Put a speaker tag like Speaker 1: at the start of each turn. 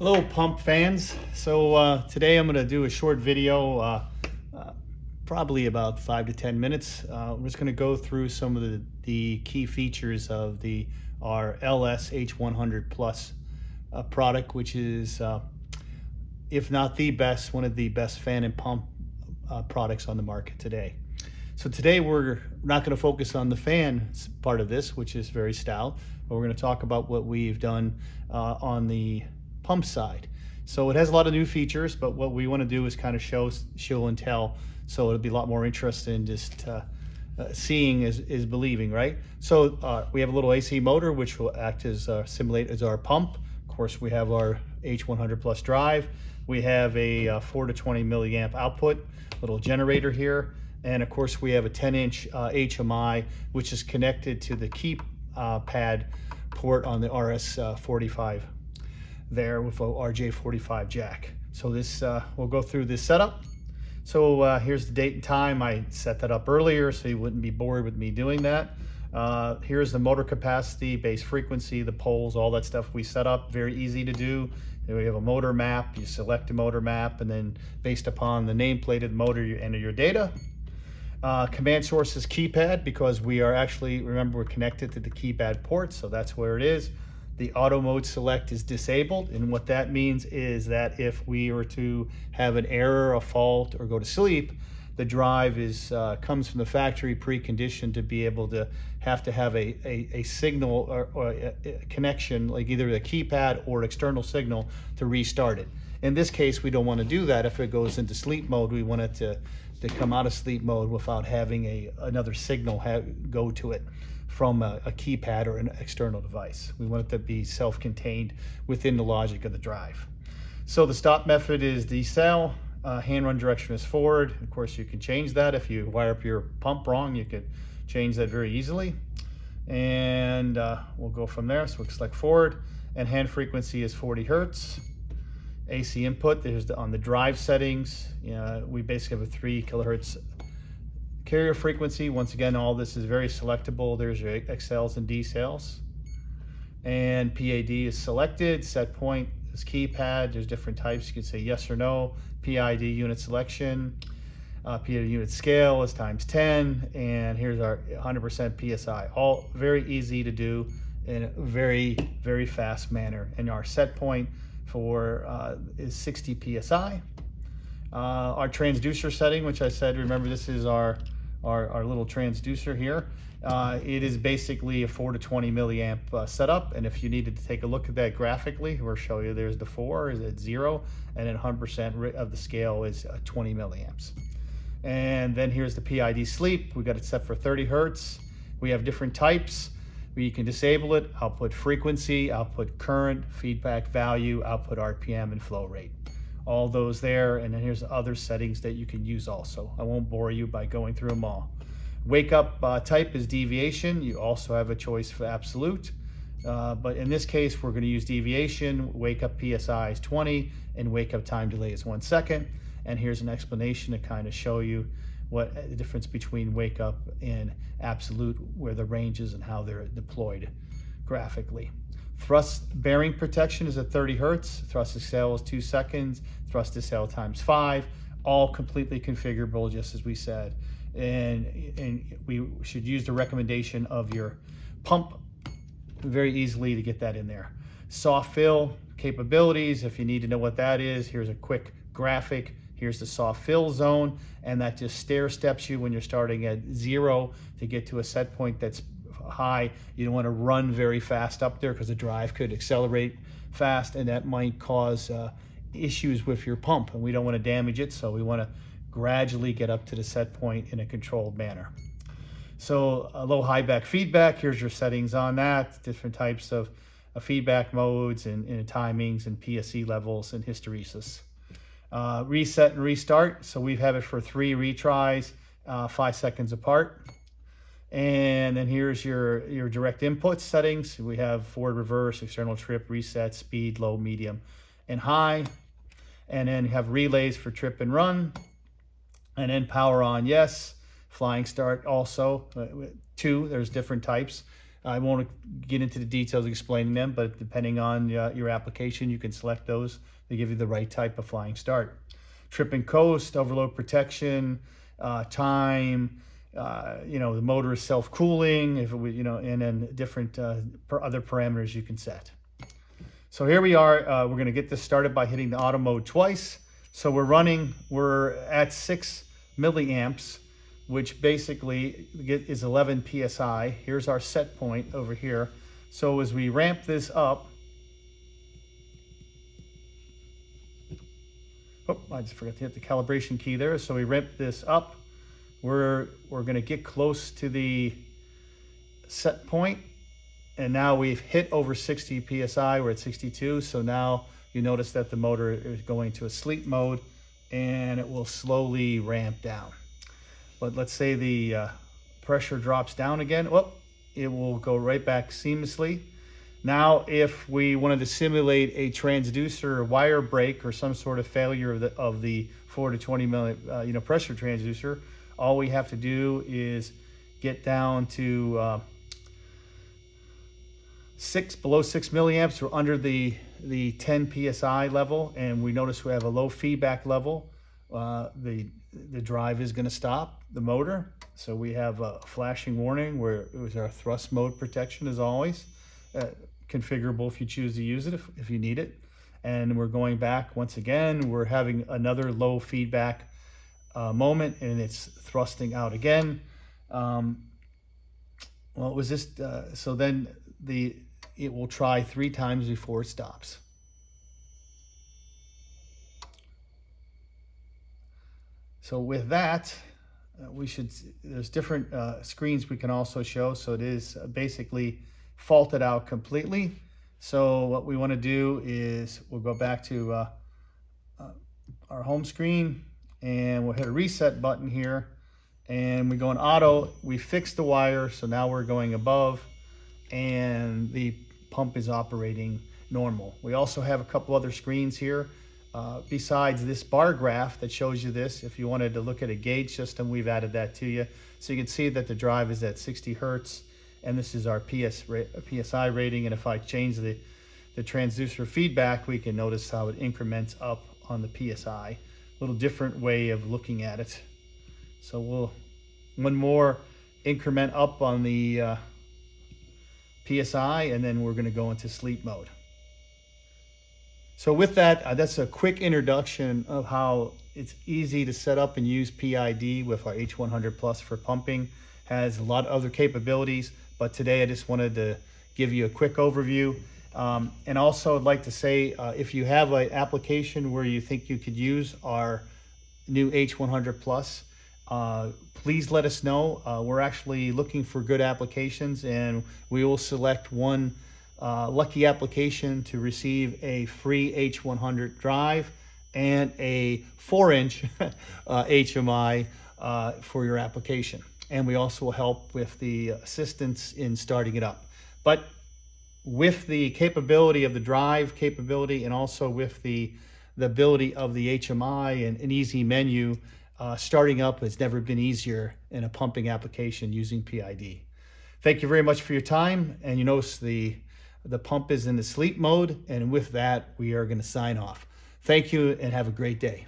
Speaker 1: Hello pump fans. So today I'm going to do a short video, probably about 5 to 10 minutes. I'm just going to go through some of the key features of our LS H100 Plus product, which is, if not the best, one of the best fan and pump products on the market today. So today we're not going to focus on the fan part of this, which is very stout, but we're going to talk about what we've done on the pump side. So it has a lot of new features, but what we want to do is kind of show and tell. So it'll be a lot more interesting. Just seeing is believing, right? So we have a little AC motor, which will act as simulate as our pump. Of course, we have our H100 Plus drive. We have a 4 to 20 milliamp output, little generator here. And of course, we have a 10-inch HMI, which is connected to the keypad port on the RS45 there with a RJ45 jack. So this we'll go through this setup. So here's the date and time. I set that up earlier so you wouldn't be bored with me doing that. Here's the motor capacity, base frequency, the poles, all that stuff we set up. Very easy to do. And we have a motor map. You select a motor map, and then based upon the nameplate of the motor, you enter your data. Command source is keypad, because we are actually, remember, we're connected to the keypad port, so that's where it is. The auto mode select is disabled, and what that means is that if we were to have an error, a fault, or go to sleep, the drive comes from the factory preconditioned to be able to have a signal or a connection, like either a keypad or external signal, to restart it. In this case, we don't want to do that. If it goes into sleep mode, we want it to come out of sleep mode without having another signal go to it from a keypad or an external device. We want it to be self-contained within the logic of the drive. So the stop method is decel, hand run direction is forward. Of course, you can change that. If you wire up your pump wrong, you could change that very easily. And we'll go from there. So we'll select forward, and hand frequency is 40 Hertz. AC input, on the drive settings, we basically have a 3 kilohertz carrier frequency. Once again, all this is very selectable. There's your XLs and DCLs. And PAD is selected. Set point is keypad. There's different types. You can say yes or no. PID unit selection. PID unit scale is times 10. And here's our 100% PSI. All very easy to do in a very, very fast manner. And our set point is 60 PSI. Our transducer setting, which I said, remember, this is our little transducer here. It is basically a 4 to 20 milliamp setup, and if you needed to take a look at that graphically, we'll show you. There's the 4 is at 0, and then 100% of the scale is 20 milliamps. And then here's the PID sleep. We got it set for 30 Hertz. We have different types. You can disable it. Output frequency, output current, feedback value, output RPM, and flow rate. All those there, and then here's other settings that you can use also. I won't bore you by going through them all. Wake up type is deviation. You also have a choice for absolute, but in this case we're going to use deviation. Wake up PSI is 20, and wake up time delay is 1 second. And here's an explanation to kind of show you what the difference between wake up and absolute, where the ranges and how they're deployed graphically. Thrust bearing protection is at 30 Hertz. Thrust decel is 2 seconds. Thrust decel times 5. All completely configurable, just as we said. And we should use the recommendation of your pump very easily to get that in there. Soft fill capabilities, if you need to know what that is, here's a quick graphic. Here's the soft fill zone, and that just stair steps you when you're starting at 0 to get to a set point that's high. You don't want to run very fast up there, because the drive could accelerate fast, and that might cause issues with your pump, and we don't want to damage it. So we want to gradually get up to the set point in a controlled manner. So low high back feedback, here's your settings on that, different types of feedback modes and timings and PSE levels and hysteresis. Reset and restart, so we have it for 3 retries, 5 seconds apart. And then here's your direct input settings. We have forward, reverse, external trip, reset, speed, low, medium, and high. And then you have relays for trip and run. And then power on, yes. Flying start also. 2, there's different types. I won't get into the details explaining them, but depending on your application, you can select those to give you the right type of flying start. Trip and coast, overload protection, time, the motor is self-cooling, if it, and then different other parameters you can set. So here we are. We're going to get this started by hitting the auto mode twice. So we're at 6 milliamps, which basically is 11 psi. Here's our set point over here. So as we ramp this up, I just forgot to hit the calibration key there. So we ramp this up. We're going to get close to the set point, and now we've hit over 60 psi. We're at 62. So now you notice that the motor is going to a sleep mode, and it will slowly ramp down. But let's say the pressure drops down again. It will go right back seamlessly. Now, if we wanted to simulate a transducer wire break or some sort of failure of the 4 to 20 milli pressure transducer, all we have to do is get down to below 6 milliamps or under the 10 psi level, and we notice we have a low feedback level. The drive is going to stop the motor, so we have a flashing warning where it was our thrust mode protection as always, configurable if you choose to use it if you need it. And we're going back once again. We're having another low feedback moment, and it's thrusting out again. Well, it was just so then it will try 3 times before it stops. So with that, there's different screens we can also show. So it is basically faulted out completely. So what we want to do is we'll go back to our home screen, and we'll hit a reset button here, and we go in auto. We fix the wire, so now we're going above, and the pump is operating normal. We also have a couple other screens here. Besides this bar graph that shows you this, if you wanted to look at a gauge system, we've added that to you. So you can see that the drive is at 60 Hertz, and this is our PSI rating. And if I change the transducer feedback, we can notice how it increments up on the PSI. A little different way of looking at it. So one more increment up on the PSI, and then we're going to go into sleep mode. So with that, that's a quick introduction of how it's easy to set up and use PID with our H100 Plus for pumping. Has a lot of other capabilities, but today I just wanted to give you a quick overview. And also I'd like to say, if you have an application where you think you could use our new H100 Plus, please let us know. We're actually looking for good applications, and we will select one lucky application to receive a free H100 drive and a 4-inch HMI for your application. And we also will help with the assistance in starting it up. But with the capability of the drive capability, and also with the ability of the HMI and an easy menu, starting up has never been easier in a pumping application using PID. Thank you very much for your time. And you notice the pump is in the sleep mode, and with that, we are going to sign off. Thank you, and have a great day.